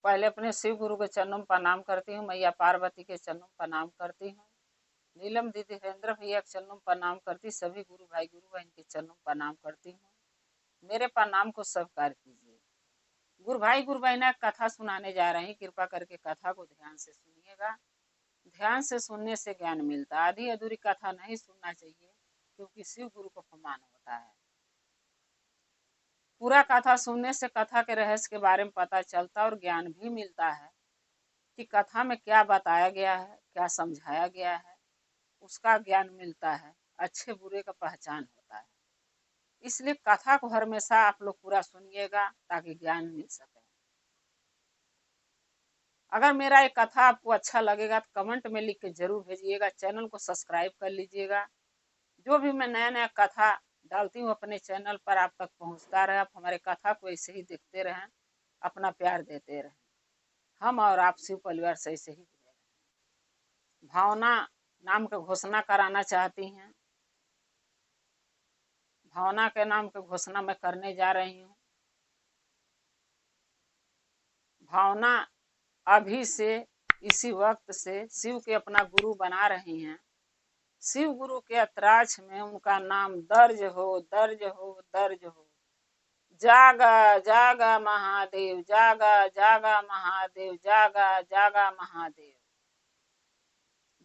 पहले अपने शिव गुरु के चरणों में प्रणाम करती हूँ, मैया पार्वती के चरणों में प्रणाम करती हूँ, नीलम दीदी हरेंद्र भैया के चरणों में प्रणाम करती, सभी गुरु भाई गुरु बहन के चरणों में प्रणाम करती हूँ। मेरे प्रणाम को स्वीकार कीजिए। गुरु भाई गुरु बहना कथा सुनाने जा रहे हैं, कृपा करके कथा को ध्यान से सुनिएगा। ध्यान से सुनने से ज्ञान मिलता है, आधी अधूरी कथा नहीं सुनना चाहिए, क्योंकि शिव गुरु को अपमान होता है। पूरा कथा सुनने से कथा के रहस्य के बारे में पता चलता और ज्ञान भी मिलता है कि कथा में क्या बताया गया है, क्या समझाया गया है, उसका ज्ञान मिलता है, अच्छे बुरे का पहचान होता है। इसलिए कथा को हमेशा आप लोग पूरा सुनिएगा ताकि ज्ञान मिल सके। अगर मेरा ये कथा आपको अच्छा लगेगा तो कमेंट में लिख के जरूर भेजिएगा, चैनल को सब्सक्राइब कर लीजिएगा। जो भी मैं नया नया कथा डालती हूँ अपने चैनल पर आप तक पहुँचता रहे। आप हमारे कथा को ऐसे ही देखते रहें, अपना प्यार देते रहें। हम और आप शिव परिवार से ऐसे ही जुड़े रहें। भावना नाम का घोषणा कराना चाहती हैं, भावना के नाम की घोषणा मैं करने जा रही हूँ। भावना अभी से इसी वक्त से शिव के अपना गुरु बना रही हैं। शिव गुरु के अतराक्ष में उनका नाम दर्ज हो, दर्ज हो, दर्ज हो। जागा जागा महादेव, जागा जागा महादेव, जागा जागा महादेव।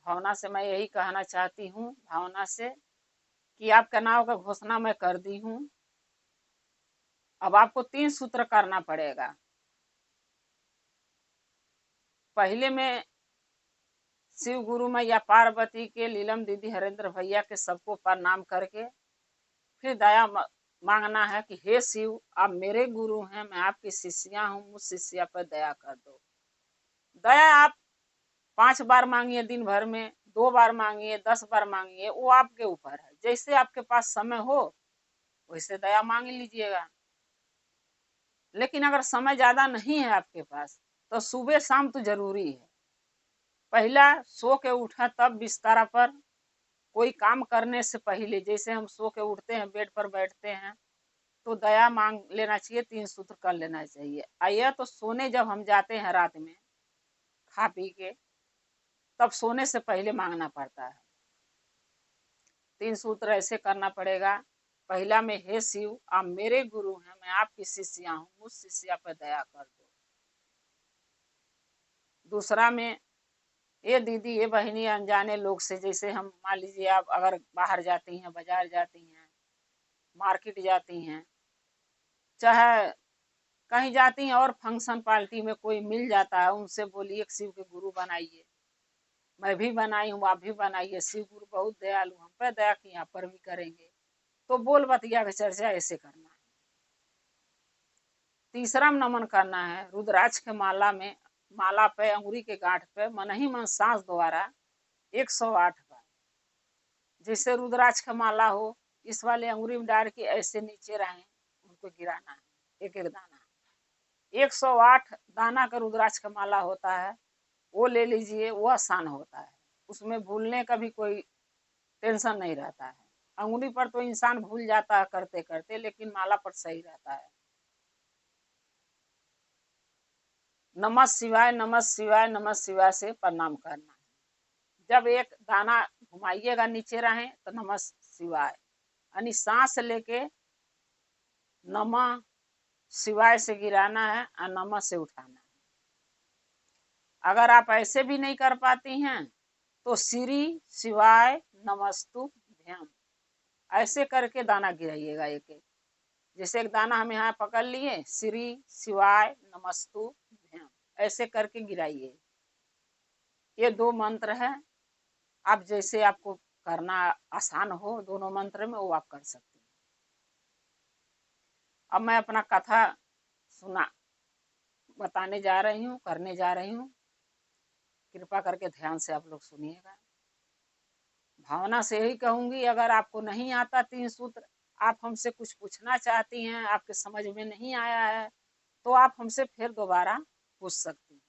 भावना से मैं यही कहना चाहती हूँ, भावना से कि आपका नाम का घोषणा मैं कर दी हूँ। अब आपको 3 सूत्र करना पड़ेगा। पहले में शिव गुरु मैया पार्वती के, लीलम दीदी हरेंद्र भैया के सबको प्रणाम करके फिर दया मांगना है कि हे शिव, आप मेरे गुरु हैं, मैं आपकी शिष्या हूँ, मुझ शिष्या पर दया कर दो। दया आप 5 बार मांगिए दिन भर में, 2 बार मांगिए, 10 बार मांगिए, वो आपके ऊपर है। जैसे आपके पास समय हो वैसे दया मांग लीजिएगा। लेकिन अगर समय ज्यादा नहीं है आपके पास तो सुबह शाम तो जरूरी है। पहला सो के उठा तब बिस्तारा पर कोई काम करने से पहले, जैसे हम सो के उठते हैं, बेड पर बैठते हैं, तो दया मांग लेना चाहिए, 3 सूत्र कर लेना चाहिए। आइए तो सोने जब हम जाते हैं रात में खा पी के, तब सोने से पहले मांगना पड़ता है। 3 सूत्र ऐसे करना पड़ेगा। पहला में हे शिव, आप मेरे गुरु हैं, मैं आपकी शिष्या हूँ, मुझ शिष्या पर दया कर दो। दूसरा में ये दीदी, ये बहनी, अनजाने लोग से, जैसे हम मान लीजिए आप अगर बाहर जाती हैं, बाजार जाती हैं, मार्केट जाती हैं, चाहे कहीं जाती हैं और फंक्शन पार्टी में कोई मिल जाता है, उनसे बोलिए शिव के गुरु बनाइए। मैं भी बनाई हूँ, आप भी बनाइए, शिव गुरु बहुत दयालु, हम पर दया की आप पर भी करेंगे। तो बोल बतिया के चर्चा ऐसे करना है। तीसरा नमन करना है, रुद्राक्ष के माला पे, अंगुरी के गांठ पे मन ही मन सांस द्वारा 108 बार, जैसे रुद्राक्ष का माला हो, इस वाले अंगुरी में डाल के ऐसे नीचे रहें, उनको गिराना है, एक एक दाना। 108 दाना का रुद्राक्ष का माला होता है, वो ले लीजिए, वो आसान होता है, उसमें भूलने का भी कोई टेंशन नहीं रहता है। अंगुली पर तो इंसान भूल जाता है करते करते, लेकिन माला पर सही रहता है। नमः शिवाय, नमः शिवाय, नमः शिवाय से प्रणाम करना है। जब एक दाना घुमाइएगा नीचे रहे तो नमः शिवाय, यानी सांस लेके नमः शिवाय से गिराना है और नमः से उठाना है। अगर आप ऐसे भी नहीं कर पाती हैं तो श्री शिवाय नमस्तुभ्यम ऐसे करके दाना गिराइएगा एक एक। जैसे एक दाना हम यहाँ पकड़ लिए, श्री शिवाय नमस्तुभ्यम ऐसे करके गिराइए। ये 2 मंत्र है, आप जैसे आपको करना आसान हो दोनों मंत्र में, वो आप कर सकते हैं। अब मैं अपना कथा सुना बताने जा रही हूँ, करने जा रही हूँ। कृपा करके ध्यान से आप लोग सुनिएगा। भावना से यही कहूंगी, अगर आपको नहीं आता 3 सूत्र, आप हमसे कुछ पूछना चाहती हैं, आपके समझ में नहीं आया है, तो आप हमसे फिर दोबारा पूछ सकती हैं,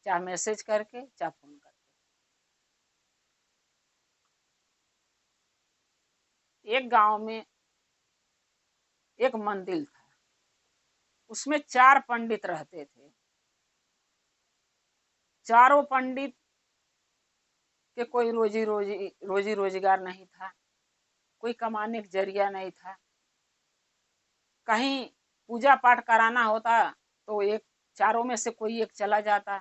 चाहे मैसेज करके, चाहे फोन करके। एक गांव में एक मंदिर था, उसमें 4 पंडित रहते थे। चारों पंडित के कोई रोजी रोजगार नहीं था, कोई कमाने का जरिया नहीं था। कहीं पूजा पाठ कराना होता तो एक चारों में से कोई एक चला जाता,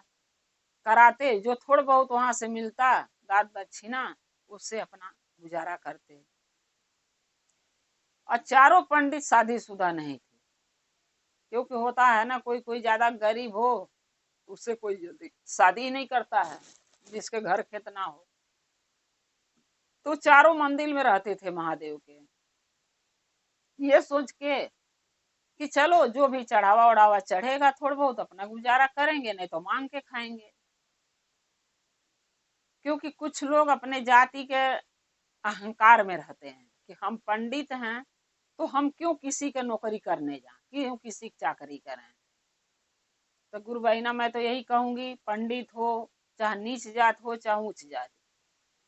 कराते, जो थोड़ा बहुत वहां से मिलता दान दक्षिणा, उससे अपना गुजारा करते। और चारों पंडित शादीशुदा नहीं थे, क्योंकि होता है ना, कोई कोई ज्यादा गरीब हो उससे कोई जल्दी शादी नहीं करता है, जिसके घर खेत ना हो। तो चारों मंदिर में रहते थे महादेव के, ये सोच के कि चलो जो भी चढ़ावा उड़ावा चढ़ेगा थोड़ा बहुत अपना गुजारा करेंगे, नहीं तो मांग के खाएंगे। क्योंकि कुछ लोग अपने जाति के अहंकार में रहते हैं कि हम पंडित हैं तो हम क्यों किसी के नौकरी करने जाएं, क्यों किसी की चाकरी करें। तो गुरु बहिना मैं तो यही कहूंगी, पंडित हो चाहे नीच जात हो चाहे ऊंच जात,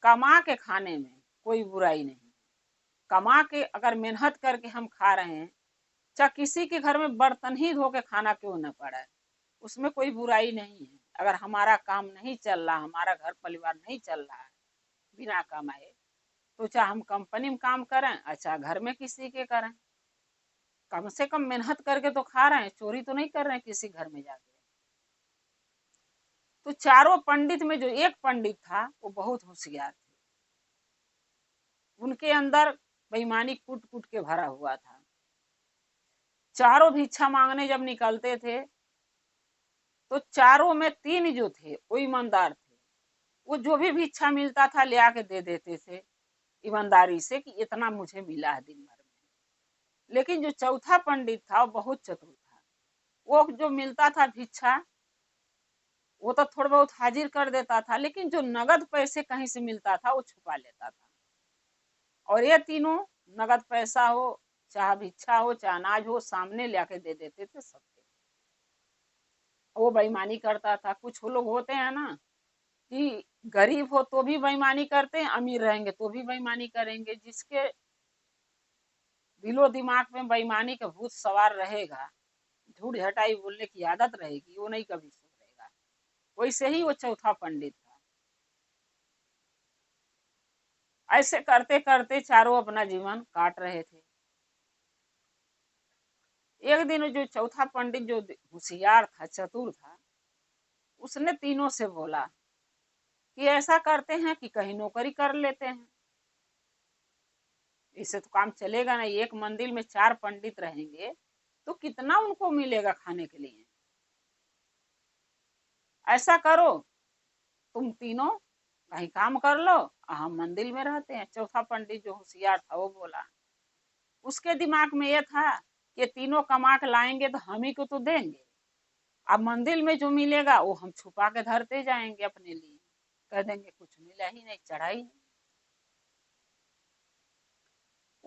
कमा के खाने में कोई बुराई नहीं। कमा के अगर मेहनत करके हम खा रहे हैं, चाहे किसी के घर में बर्तन ही धो के खाना क्यों न पड़े, उसमें कोई बुराई नहीं है। अगर हमारा काम नहीं चल रहा, हमारा घर परिवार नहीं चल रहा है बिना कमाए, तो चाहे हम कंपनी में काम करें, अच्छा घर में किसी के करें, कम से कम मेहनत करके तो खा रहे हैं, चोरी तो नहीं कर रहे हैं किसी घर में जाके। तो चारों पंडित में जो एक पंडित था वो बहुत होशियार थे, उनके अंदर बेईमानी कूट कूट के भरा हुआ था। चारों भिक्षा मांगने जब निकलते थे तो चारों में तीन जो थे वो ईमानदार थे, वो जो भी भिक्षा मिलता था ले आके दे देते थे ईमानदारी से कि इतना मुझे मिला है दिन भर में। लेकिन जो चौथा पंडित था वो बहुत चतुर था, वो जो मिलता था भिक्षा वो तो थोड़ा बहुत हाजिर कर देता था, लेकिन जो नगद पैसे कहीं से मिलता था वो छुपा लेता था। और ये तीनों, नगद पैसा हो चाहे भिक्षा हो चाहे अनाज हो, सामने लेके दे देते थे सबके। वो बेईमानी करता था। कुछ लोग होते हैं ना कि गरीब हो तो भी बेईमानी करते हैं, अमीर रहेंगे तो भी बेईमानी करेंगे। जिसके दिलो दिमाग में बेईमानी का भूत सवार रहेगा, झूठ झटाई बोलने की आदत रहेगी, वो नहीं कभी सुधरेगा। वैसे ही वो चौथा पंडित था। ऐसे करते करते चारों अपना जीवन काट रहे थे। एक दिन जो चौथा पंडित जो होशियार था, चतुर था, उसने तीनों से बोला कि ऐसा करते हैं कि कहीं नौकरी कर लेते हैं, इससे तो काम चलेगा नहीं। एक मंदिर में चार पंडित रहेंगे तो कितना उनको मिलेगा खाने के लिए। ऐसा करो, तुम तीनों कहीं काम कर लो, हम मंदिर में रहते हैं। चौथा पंडित जो होशियार था वो बोला। उसके दिमाग में ये था कि तीनों कमा के लाएंगे तो हम ही को तो देंगे, अब मंदिर में जो मिलेगा वो हम छुपा के धरते जाएंगे अपने लिए, कह देंगे कुछ मिला ही नहीं, चढ़ाई नहीं।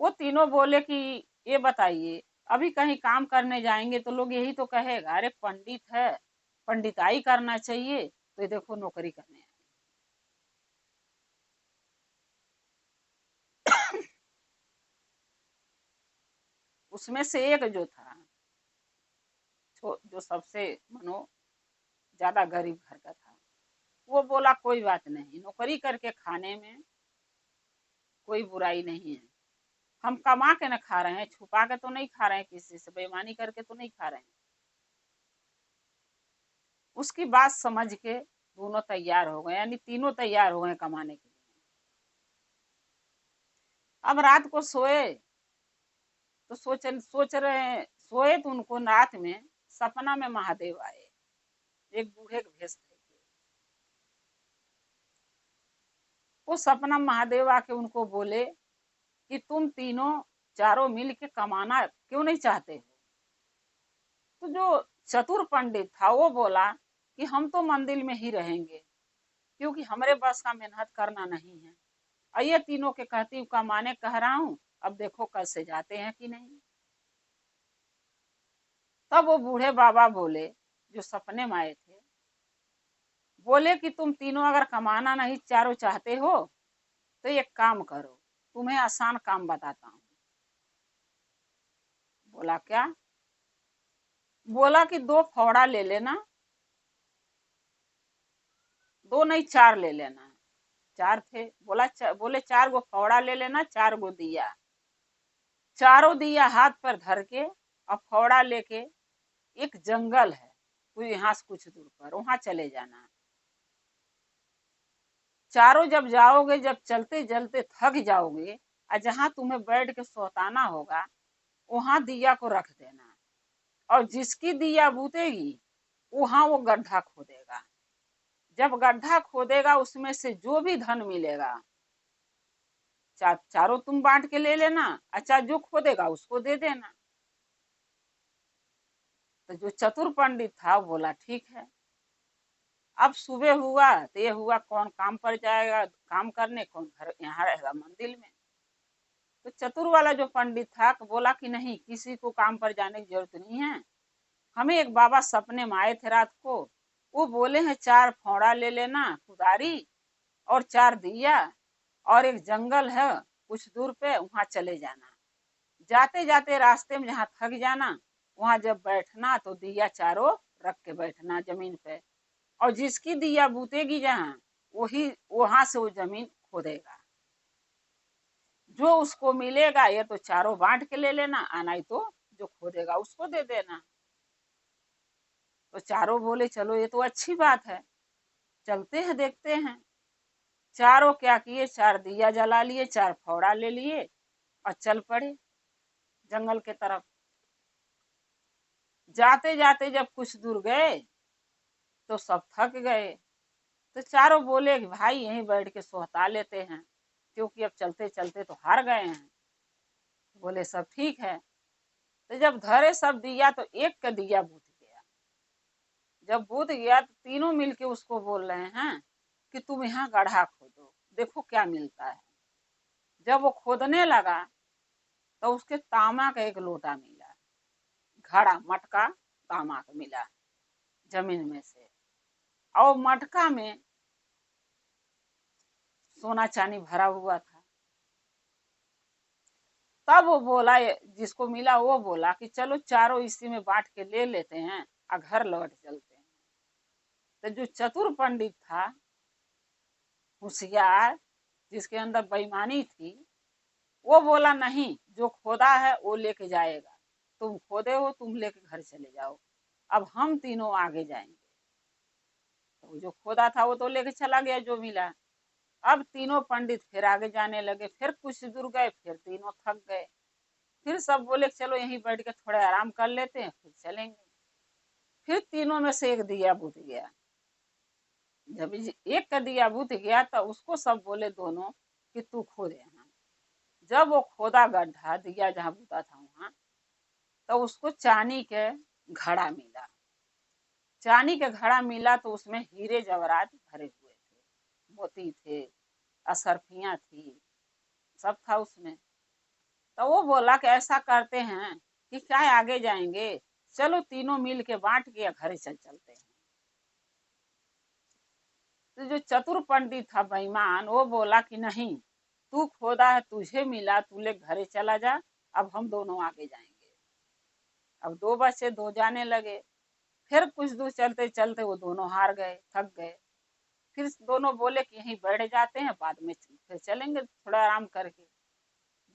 वो तीनों बोले कि ये बताइए, अभी कहीं काम करने जाएंगे तो लोग यही तो कहेगा, अरे पंडित है, पंडिताई करना चाहिए, तो ये देखो नौकरी करने आए। उसमें से एक जो था, जो सबसे मनो ज्यादा गरीब घर का था, वो बोला कोई बात नहीं, नौकरी करके खाने में कोई बुराई नहीं है। हम कमा के ना खा रहे हैं, छुपा के तो नहीं खा रहे हैं, किसी से बेईमानी करके तो नहीं खा रहे हैं। उसकी बात समझ के दोनों तैयार हो गए, यानी तीनों तैयार हो गए कमाने के लिए। अब रात को सोए तो सोच रहे, सोए तो उनको रात में सपना में महादेव आए, एक बूढ़े के भेष थे। वो सपना महादेव आके उनको बोले कि तुम तीनों चारों मिल के कमाना क्यों नहीं चाहते हो। तो जो चतुर पंडित था वो बोला कि हम तो मंदिर में ही रहेंगे, क्योंकि हमारे बस का मेहनत करना नहीं है। और ये तीनों के कहती कमाने कह रहा हूँ, अब देखो कल से जाते हैं कि नहीं। तब वो बूढ़े बाबा बोले, जो सपने में आए थे, बोले कि तुम तीनों अगर कमाना नहीं चारों चाहते हो तो एक काम करो, तुम्हें आसान काम बताता हूँ। बोला क्या? बोला कि दो फावड़ा ले लेना, 2 नहीं 4 ले लेना है। 4 थे, बोले 4 गो फौड़ा ले लेना, 4 गो दिया। चारों दिया हाथ पर धर के और फौड़ा लेके एक जंगल है कोई यहाँ से कुछ दूर पर, वहां चले जाना। चारों जब जाओगे, जब चलते चलते थक जाओगे और जहां तुम्हें बैठ के सोताना होगा वहां दिया को रख देना, और जिसकी दिया बूतेगी वहां वो गड्ढा खोदेगा। जब गड्ढा खोदेगा उसमें से जो भी धन मिलेगा चारों तुम बांट के ले लेना, अच्छा जो खोदेगा उसको दे देना। तो जो चतुर पंडित था वो बोला ठीक है। अब सुबह हुआ तो ये हुआ कौन काम पर जाएगा काम करने, कौन घर यहाँ रहेगा मंदिर में। तो चतुर वाला जो पंडित था बोला कि नहीं, किसी को काम पर जाने की जरूरत नहीं है। हमें एक बाबा सपने में आए थे रात को, वो बोले हैं 4 फौड़ा ले लेना कुदारी और 4 दिया, और एक जंगल है कुछ दूर पे, वहां चले जाना। जाते जाते रास्ते में जहाँ थक जाना वहां जब बैठना तो दिया चारों रख के बैठना जमीन पे, और जिसकी दिया बूतेगी जहाँ वही वहां से वो जमीन खोदेगा। जो उसको मिलेगा ये तो चारों बांट के ले लेना, आना ही तो जो खोदेगा उसको दे देना। तो चारों बोले चलो ये तो अच्छी बात है, चलते हैं देखते हैं। चारों क्या किए, 4 दिया जला लिए, 4 फौड़ा ले लिए और चल पड़े जंगल के तरफ। जाते जाते जब कुछ दूर गए तो सब थक गए। तो चारों बोले कि भाई यहीं बैठ के सोहता लेते हैं, क्योंकि अब चलते चलते तो हार गए हैं। बोले सब ठीक है। तो जब धरे सब दिया तो एक का दिया बुझ गया। जब बुझ गया तो तीनों मिलके उसको बोल रहे हैं कि तुम यहाँ गड्ढा खोदो, देखो क्या मिलता है। जब वो खोदने लगा तो उसके तांबा का एक लोटा मिला, घड़ा मटका तांबा का मिला जमीन में से, और मटका में सोना चांदी भरा हुआ था। तब वो बोला, जिसको मिला वो बोला कि चलो चारों इसी में बांट के ले लेते हैं और घर लौट चलते हैं। तो जो चतुर पंडित था, होशियार, जिसके अंदर बेईमानी थी, वो बोला नहीं, जो खोदा है वो लेके जाएगा, तुम खोदे हो तुम लेके घर चले जाओ, अब हम तीनों आगे जाएंगे। तो जो खोदा था वो तो लेके चला गया जो मिला। अब तीनों पंडित फिर आगे जाने लगे, फिर कुछ दूर गए, फिर तीनों थक गए। फिर सब बोले चलो यहीं बैठ के थोड़ा आराम कर लेते हैं फिर चलेंगे। फिर तीनों में से एक दिया बुझ गया। जब एक का दिया बुझ गया तो उसको सब बोले दोनों कि तू खोद यहाँ। जब वो खोदा गड्ढा दिया जहाँ बुता था वहां, तो उसको चांदी के घड़ा मिला। चांदी के घड़ा मिला तो उसमें हीरे जवाहरात भरे हुए थे, मोती थे, असरफियां थी, सब था उसमें। तो वो बोला कि ऐसा करते हैं कि क्या आगे जाएंगे, चलो तीनों मिल के बांट के घर चलते हैं। तो जो चतुर पंडित था बेईमान, वो बोला कि नहीं, तू खोदा है तुझे मिला, तू ले घरे चला जा, अब हम दोनों आगे जाएंगे। अब 2 बचे 2 जाने लगे। फिर कुछ दूर चलते चलते वो दोनों हार गए, थक गए। फिर दोनों बोले कि यहीं बैठ जाते हैं, बाद में फिर चलेंगे थोड़ा आराम करके।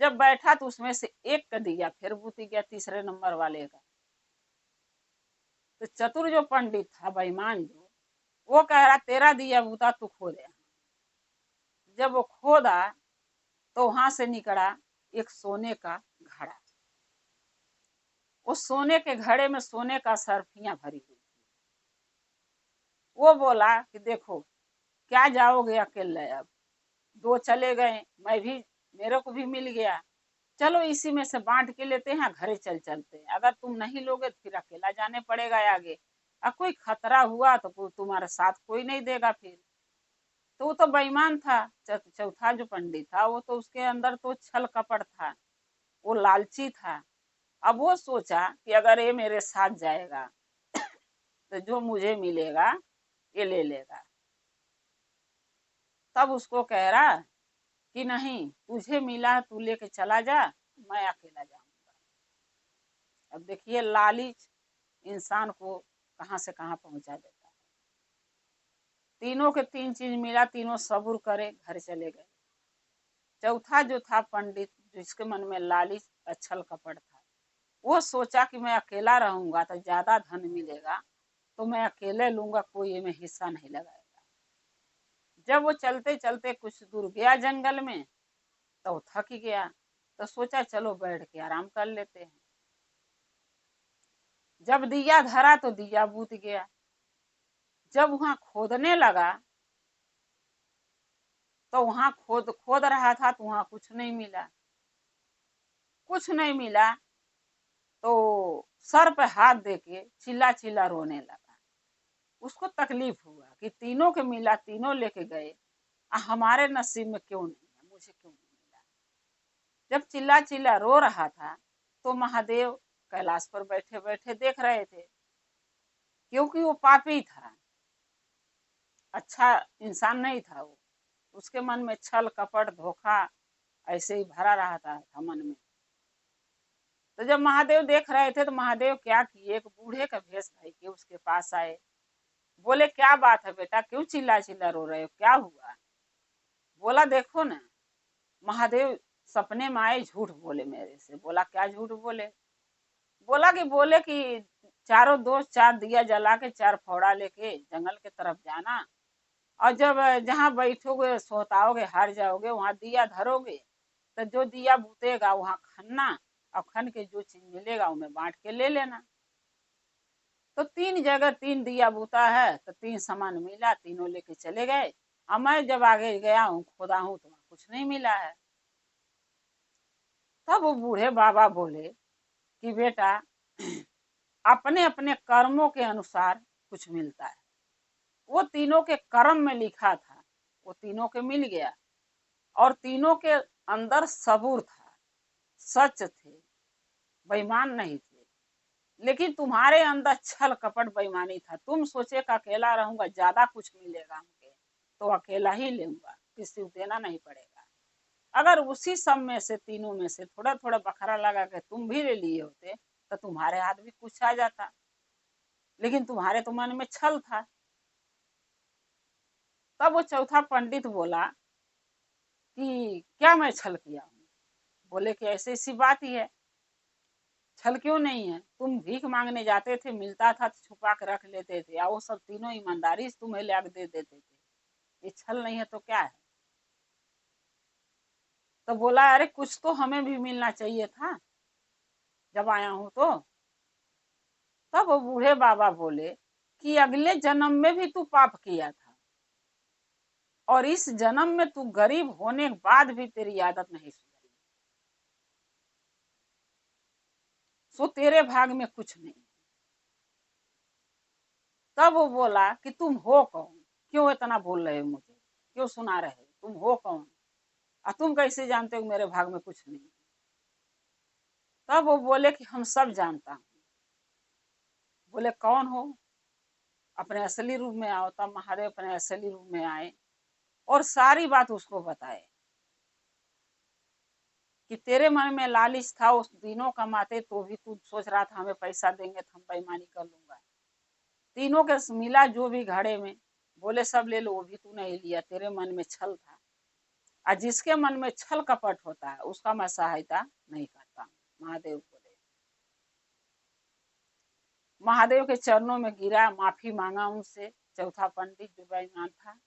जब बैठा तो उसमें से एक का दिया फिर बुझ गया, तीसरे नंबर वाले का। तो चतुर जो पंडित था बेईमान जो, वो कह रहा तेरा दिया बुता तू खोदे। जब वो खोदा तो वहां से निकला एक सोने का घड़ा। उस सोने के घड़े में सोने का सरफियां भरी हुई थी। वो बोला कि देखो क्या जाओगे अकेले, अब 2 चले गए, मैं भी, मेरे को भी मिल गया, चलो इसी में से बांट के लेते हैं, घरे चलते हैं। अगर तुम नहीं लोगे तो फिर अकेला जाने पड़ेगा आगे, और कोई खतरा हुआ तो तुम्हारे साथ कोई नहीं देगा फिर। तो वो तो बेईमान था। चौथा जो पंडित था वो तो उसके अंदर तो छल कपट था, वो लालची था। अब वो सोचा कि अगर ये मेरे साथ जाएगा तो जो मुझे मिलेगा ये ले लेगा। तब उसको कह रहा कि नहीं, तुझे मिला तू लेके चला जा, मैं अकेला जाऊंगा। अब देखिए लालच इंसान को कहां से कहां पहुंचा देता है। तीनों के तीन चीज मिला, तीनों सब्र करे, घर चले गए। चौथा जो था पंडित, जिसके मन में लालच अच्छल कपट था, वो सोचा कि मैं अकेला रहूंगा तो ज्यादा धन मिलेगा, तो मैं अकेले लूंगा, कोई में हिस्सा नहीं लगाएगा। जब वो चलते चलते कुछ दूर गया जंगल में, तो थक गया, तो सोचा चलो बैठ के आराम कर लेते हैं। जब दिया धरा तो दिया बुझ गया। जब वहां खोदने लगा तो वहां खोद खोद रहा था तो वहां कुछ नहीं मिला। कुछ नहीं मिला तो सर पे हाथ देके चिल्ला चिल्ला रोने लगा। उसको तकलीफ हुआ कि तीनों के मिला, तीनों लेके गए, हमारे नसीब में क्यों नहीं है, मुझे क्यों नहीं मिला। जब चिल्ला चिल्ला रो रहा था तो महादेव कैलाश पर बैठे बैठे देख रहे थे, क्योंकि वो पापी था, अच्छा इंसान नहीं था वो। उसके मन में छल कपट धोखा ऐसे ही भरा रहा था मन में। तो जब महादेव देख रहे थे तो महादेव क्या किए, एक बूढ़े का भेष धर के उसके पास आए। बोले क्या बात है बेटा, क्यों चिल्ला चिल्ला रो रहे हो, क्या हुआ। बोला देखो ना, महादेव सपने में आए, झूठ बोले मेरे से। बोला क्या झूठ बोले। बोले कि चारों दोस्त चार दिया जला के, चार फौड़ा लेके जंगल के तरफ जाना, और जब जहाँ बैठोगे सोताओगे हार जाओगे, वहां दिया धरोगे, तो जो दिया बुतेगा वहां खनना, और खन के जो चीज मिलेगा उनमें बांट के ले लेना। तो तीन जगह तीन दिया बुता है, तो तीन सामान मिला, तीनों लेके चले गए। और मैं जब आगे गया हूँ, खोदा हूँ, तो वहां कुछ नहीं मिला है। तब वो बूढ़े बाबा बोले कि बेटा, अपने अपने कर्मों के अनुसार कुछ मिलता है। वो तीनों के कर्म में लिखा था, वो तीनों के मिल गया। और तीनों के अंदर सबूर था, सच थे, बेईमान नहीं थे। लेकिन तुम्हारे अंदर छल कपट बेईमानी था। तुम सोचे कि अकेला रहूंगा, ज्यादा कुछ मिलेगा हमके, तो अकेला ही लूंगा, किसी को देना नहीं पड़ेगा। अगर उसी सब में से, तीनों में से थोड़ा थोड़ा बखरा लगा के तुम भी ले लिए होते, तो तुम्हारे हाथ भी कुछ आ जाता। लेकिन तुम्हारे तो मन में छल था। तब वो चौथा पंडित बोला कि क्या मैं छल किया हूँ। बोले कि ऐसी ऐसी बात ही है, छल क्यों नहीं है। तुम भीख मांगने जाते थे, मिलता था तो छुपा के रख लेते थे, और वो सब तीनों ईमानदारी से तुम्हें ला दे देते थे। ये छल नहीं है तो क्या है। तो बोला अरे कुछ तो हमें भी मिलना चाहिए था जब आया हूं तो। तब वो बूढ़े बाबा बोले कि अगले जन्म में भी तू पाप किया था, और इस जन्म में तू गरीब होने के बाद भी तेरी आदत नहीं सुधरी, सो तेरे भाग में कुछ नहीं। तब वो बोला कि तुम हो कौन, क्यों इतना बोल रहे हो, मुझे क्यों सुना रहे हो, तुम हो कौन, और तुम कैसे जानते हो मेरे भाग में कुछ नहीं। तब वो बोले कि हम सब जानता हूँ। बोले कौन हो, अपने असली रूप में आओ। तब महादेव अपने असली रूप में आए और सारी बात उसको बताए कि तेरे मन में लालच था, उस दिनों कमाते तो भी तू सोच रहा था हमें पैसा देंगे तो हम बेईमानी कर लूंगा। तीनों के मिला जो भी घड़े में, बोले सब ले लो, वो भी तू नहीं लिया, तेरे मन में छल था। और जिसके मन में छल कपट होता है उसका मैं सहायता नहीं करता। महादेव बोले। महादेव के चरणों में गिरा, माफी मांगा उनसे, चौथा पंडित जो बेईमान था।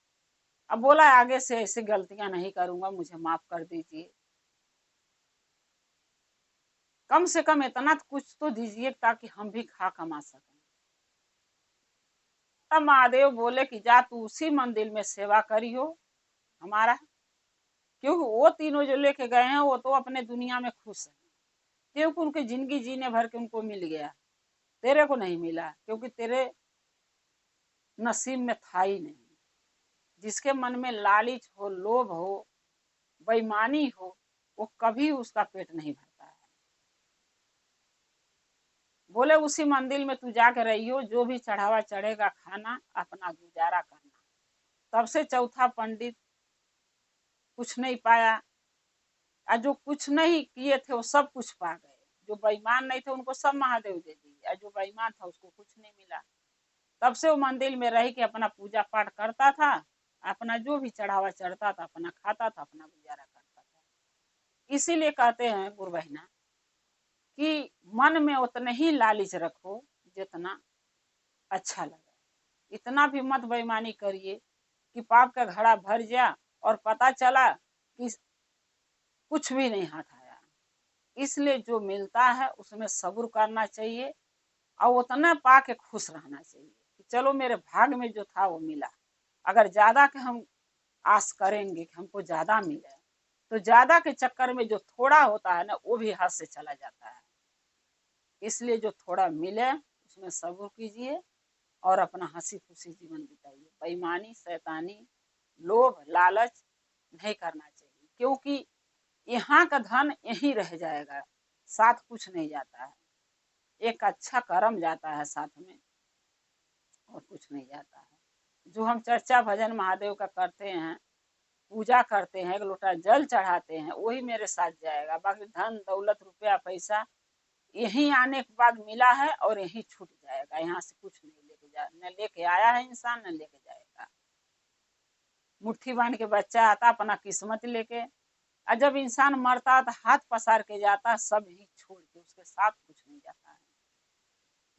अब बोला आगे से ऐसी गलतियां नहीं करूंगा, मुझे माफ कर दीजिए, कम से कम इतना कुछ तो दीजिए ताकि हम भी खा कमा सकें। तब महादेव बोले कि जा तू उसी मंदिर में सेवा करियो हमारा, क्योंकि वो तीनों जो लेके गए हैं वो तो अपने दुनिया में खुश है, क्योंकि उनकी जिंदगी जीने भर के उनको मिल गया, तेरे को नहीं मिला, क्योंकि तेरे नसीब में था ही नहीं। जिसके मन में लालच हो, लोभ हो, बेईमानी हो, वो कभी उसका पेट नहीं भरता है। बोले उसी मंदिर में तू जाकर रहियो, जो भी चढ़ावा चढ़ेगा खाना, अपना गुजारा करना। तब से चौथा पंडित कुछ नहीं पाया, और जो कुछ नहीं किए थे वो सब कुछ पा गए। जो बेईमान नहीं थे उनको सब महादेव दे दिए, और जो बेईमान था उसको कुछ नहीं मिला। तब से वो मंदिर में रह के अपना पूजा पाठ करता था, अपना जो भी चढ़ावा चढ़ता था अपना खाता था, अपना गुजारा करता था। इसीलिए कहते हैं गुरु बहिना कि मन में उतने ही लालच रखो जितना अच्छा लगे। इतना भी मत बेईमानी करिए कि पाप का घड़ा भर जा और पता चला कि कुछ भी नहीं हाथ आया। इसलिए जो मिलता है उसमें सब्र करना चाहिए और उतना पा के खुश रहना चाहिए कि चलो मेरे भाग में जो था वो मिला। अगर ज्यादा के हम आस करेंगे कि हमको ज्यादा मिले, तो ज्यादा के चक्कर में जो थोड़ा होता है ना वो भी हाथ से चला जाता है। इसलिए जो थोड़ा मिले उसमें सब्र कीजिए और अपना हंसी खुशी जीवन बिताइए। बेईमानी, शैतानी, लोभ, लालच नहीं करना चाहिए, क्योंकि यहाँ का धन यहीं रह जाएगा, साथ कुछ नहीं जाता है। एक अच्छा कर्म जाता है साथ में और कुछ नहीं जाता है। जो हम चर्चा भजन महादेव का करते हैं, पूजा करते हैं, एक लोटा जल चढ़ाते हैं, वही मेरे साथ जाएगा। बाकी धन दौलत रुपया पैसा यहीं आने के बाद मिला है और यहीं छूट जाएगा। यहाँ से कुछ नहीं लेके जा, न लेके आया है इंसान, न लेके जाएगा। मुट्ठी बांध के बच्चा आता अपना किस्मत लेके, और जब इंसान मरता तो हाथ पसार के जाता, सब ही छोड़ के, उसके साथ कुछ नहीं जाता है।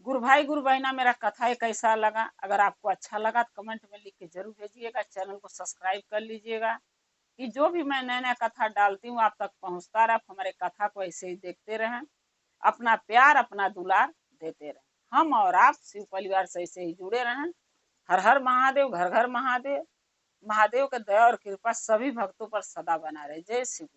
गुरु भाई गुरु बहना, मेरा कथा कैसा लगा? अगर आपको अच्छा लगा तो कमेंट में लिख के जरूर भेजिएगा। चैनल को सब्सक्राइब कर लीजिएगा कि जो भी मैं नया नया कथा डालती हूँ आप तक पहुँचता रहे। हमारे कथा को ऐसे ही देखते रहें, अपना प्यार अपना दुलार देते रहें। हम और आप शिव परिवार से ऐसे ही जुड़े रहें। हर हर महादेव, घर घर महादेव। महादेव का दया और कृपा सभी भक्तों पर सदा बना रहे। जय शिव।